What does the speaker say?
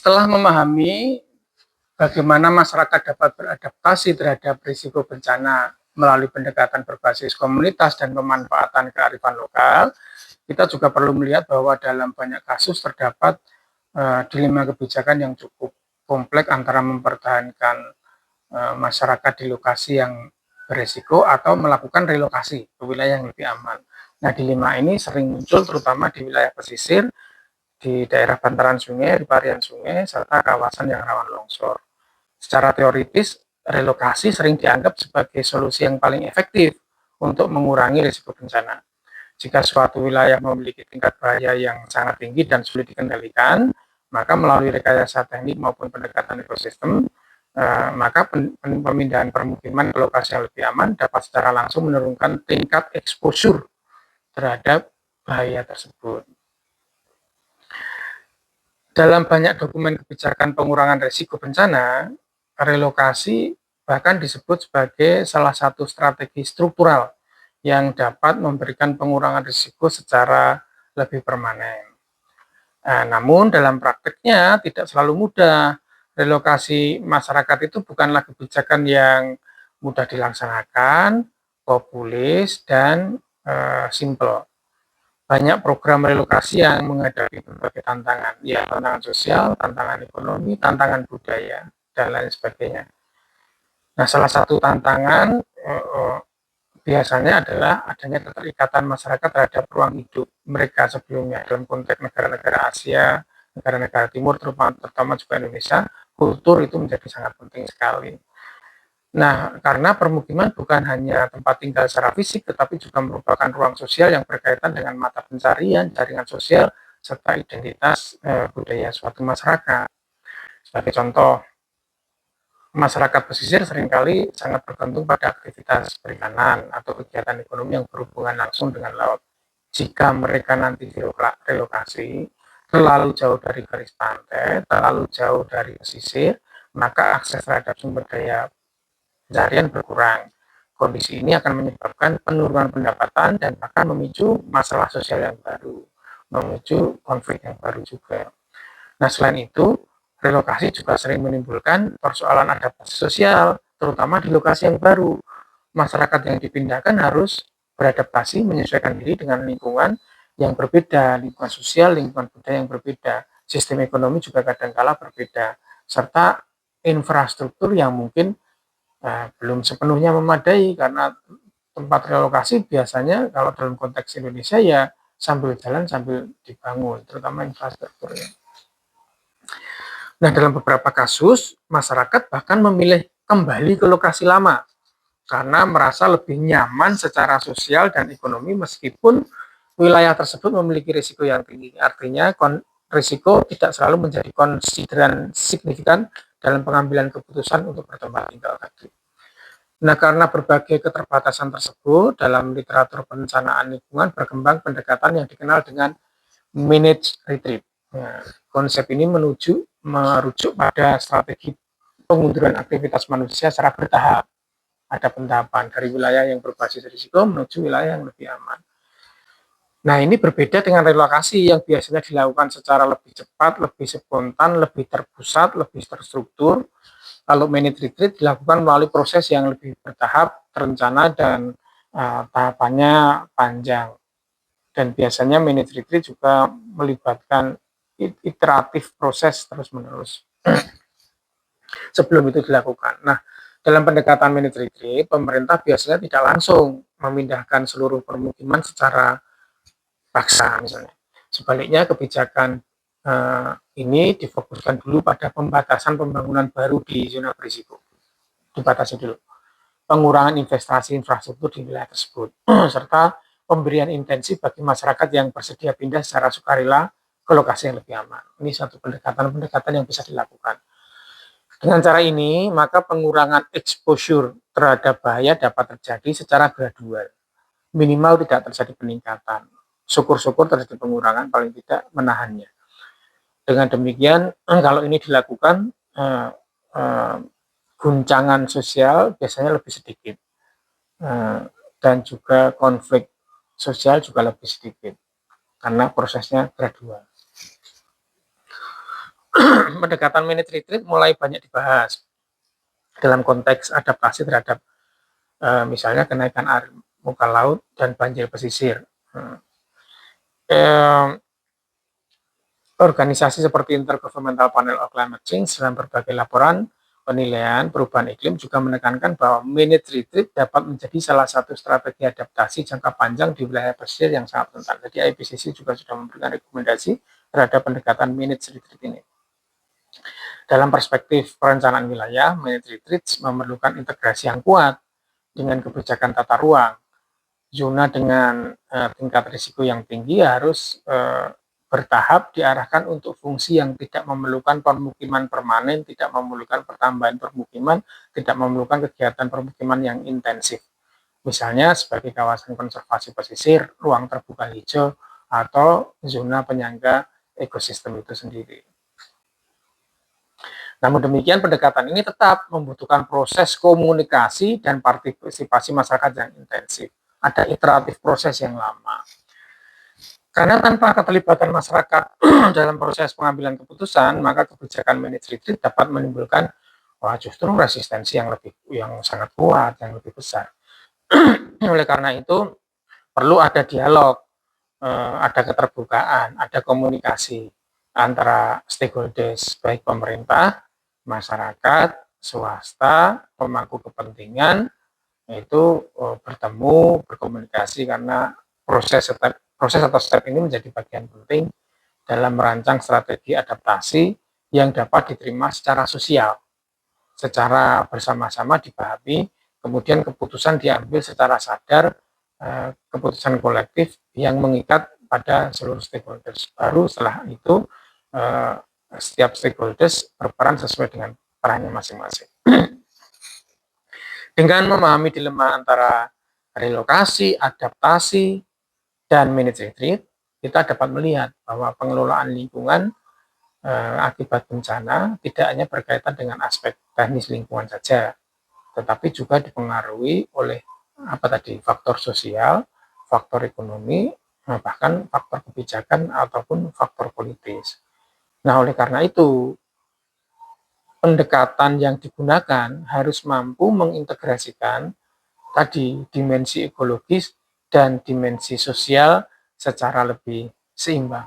Setelah memahami bagaimana masyarakat dapat beradaptasi terhadap risiko bencana melalui pendekatan berbasis komunitas dan pemanfaatan kearifan lokal, kita juga perlu melihat bahwa dalam banyak kasus terdapat dilema kebijakan yang cukup kompleks antara mempertahankan masyarakat di lokasi yang beresiko atau melakukan relokasi ke wilayah yang lebih aman. Nah, dilema ini sering muncul terutama di wilayah pesisir, di daerah bantaran sungai, riparian sungai, serta kawasan yang rawan longsor. Secara teoritis, relokasi sering dianggap sebagai solusi yang paling efektif untuk mengurangi risiko bencana. Jika suatu wilayah memiliki tingkat bahaya yang sangat tinggi dan sulit dikendalikan, maka melalui rekayasa teknik maupun pendekatan ekosistem, maka pemindahan permukiman ke lokasi yang lebih aman dapat secara langsung menurunkan tingkat exposure terhadap bahaya tersebut. Dalam banyak dokumen kebijakan pengurangan risiko bencana, relokasi bahkan disebut sebagai salah satu strategi struktural yang dapat memberikan pengurangan risiko secara lebih permanen. Namun dalam prakteknya tidak selalu mudah. Relokasi masyarakat itu bukanlah kebijakan yang mudah dilaksanakan, populis, dan simple. Banyak program relokasi yang menghadapi berbagai tantangan, ya tantangan sosial, tantangan ekonomi, tantangan budaya, dan lain sebagainya. Nah, salah satu tantangan biasanya adalah adanya keterikatan masyarakat terhadap ruang hidup mereka sebelumnya. Dalam konteks negara-negara Asia, negara-negara Timur, terutama juga Indonesia, kultur itu menjadi sangat penting sekali. Nah, karena permukiman bukan hanya tempat tinggal secara fisik, tetapi juga merupakan ruang sosial yang berkaitan dengan mata pencarian, jaringan sosial, serta identitas budaya suatu masyarakat. Sebagai contoh, masyarakat pesisir seringkali sangat bergantung pada aktivitas perikanan atau kegiatan ekonomi yang berhubungan langsung dengan laut. Jika mereka nanti direlokasi terlalu jauh dari garis pantai, terlalu jauh dari pesisir, maka akses terhadap sumber daya pencarian berkurang. Kondisi ini akan menyebabkan penurunan pendapatan dan bahkan memicu masalah sosial yang baru, memicu konflik yang baru juga. Nah, selain itu, relokasi juga sering menimbulkan persoalan adaptasi sosial, terutama di lokasi yang baru. Masyarakat yang dipindahkan harus beradaptasi, menyesuaikan diri dengan lingkungan yang berbeda, lingkungan sosial, lingkungan budaya yang berbeda. Sistem ekonomi juga kadangkala berbeda, serta infrastruktur yang mungkin belum sepenuhnya memadai, karena tempat relokasi biasanya kalau dalam konteks Indonesia ya sambil jalan sambil dibangun, terutama infrastrukturnya. Nah, dalam beberapa kasus, masyarakat bahkan memilih kembali ke lokasi lama karena merasa lebih nyaman secara sosial dan ekonomi meskipun wilayah tersebut memiliki risiko yang tinggi. Artinya, risiko tidak selalu menjadi konsideran signifikan dalam pengambilan keputusan untuk bertempat tinggal tadi. Nah, karena berbagai keterbatasan tersebut, dalam literatur perencanaan lingkungan berkembang pendekatan yang dikenal dengan managed retreat. Nah, konsep ini merujuk pada strategi pengunduran aktivitas manusia secara bertahap. Ada pentahapan dari wilayah yang berbasis risiko menuju wilayah yang lebih aman. Nah, ini berbeda dengan relokasi yang biasanya dilakukan secara lebih cepat, lebih spontan, lebih terpusat, lebih terstruktur. Kalau managed retreat dilakukan melalui proses yang lebih bertahap, terencana, dan tahapannya panjang. Dan biasanya managed retreat juga melibatkan iteratif proses terus-menerus sebelum itu dilakukan. Nah, dalam pendekatan managed retreat, pemerintah biasanya tidak langsung memindahkan seluruh permukiman secara paksa misalnya. Sebaliknya, kebijakan ini difokuskan dulu pada pembatasan pembangunan baru di zona berisiko. Dibatasi dulu. Pengurangan investasi infrastruktur di wilayah tersebut, serta pemberian intensif bagi masyarakat yang bersedia pindah secara sukarela ke lokasi yang lebih aman. Ini satu pendekatan-pendekatan yang bisa dilakukan. Dengan cara ini, maka pengurangan exposure terhadap bahaya dapat terjadi secara gradual. Minimal tidak terjadi peningkatan. Syukur-syukur terjadi pengurangan, paling tidak menahannya. Dengan demikian, kalau ini dilakukan, guncangan sosial biasanya lebih sedikit, dan juga konflik sosial juga lebih sedikit, karena prosesnya gradual. pendekatan managed retreat mulai banyak dibahas dalam konteks adaptasi terhadap misalnya kenaikan air muka laut dan banjir pesisir. Organisasi seperti Intergovernmental Panel on Climate Change dalam berbagai laporan penilaian perubahan iklim juga menekankan bahwa managed retreat dapat menjadi salah satu strategi adaptasi jangka panjang di wilayah pesisir yang sangat rentan. Jadi IPCC juga sudah memberikan rekomendasi terhadap pendekatan managed retreat ini. Dalam perspektif perencanaan wilayah, managed retreat memerlukan integrasi yang kuat dengan kebijakan tata ruang. Zona dengan tingkat risiko yang tinggi harus bertahap diarahkan untuk fungsi yang tidak memerlukan permukiman permanen, tidak memerlukan pertambahan permukiman, tidak memerlukan kegiatan permukiman yang intensif. Misalnya sebagai kawasan konservasi pesisir, ruang terbuka hijau, atau zona penyangga ekosistem itu sendiri. Namun demikian, pendekatan ini tetap membutuhkan proses komunikasi dan partisipasi masyarakat yang intensif. Ada iteratif proses yang lama. Karena tanpa keterlibatan masyarakat dalam proses pengambilan keputusan, maka kebijakan managed retreat dapat menimbulkan justru resistensi yang sangat kuat, yang lebih besar. Oleh karena itu, perlu ada dialog, ada keterbukaan, ada komunikasi antara stakeholders, baik pemerintah, masyarakat, swasta, pemangku kepentingan, itu bertemu, berkomunikasi, karena proses atau step ini menjadi bagian penting dalam merancang strategi adaptasi yang dapat diterima secara sosial, secara bersama-sama dipahami, kemudian keputusan diambil secara sadar, keputusan kolektif yang mengikat pada seluruh stakeholders. Baru setelah itu setiap stakeholders berperan sesuai dengan perannya masing-masing. Dengan memahami dilema antara relokasi, adaptasi, dan managed retreat, kita dapat melihat bahwa pengelolaan lingkungan akibat bencana tidak hanya berkaitan dengan aspek teknis lingkungan saja, tetapi juga dipengaruhi oleh faktor sosial, faktor ekonomi, bahkan faktor kebijakan ataupun faktor politis. Nah, oleh karena itu, pendekatan yang digunakan harus mampu mengintegrasikan tadi dimensi ekologis dan dimensi sosial secara lebih seimbang.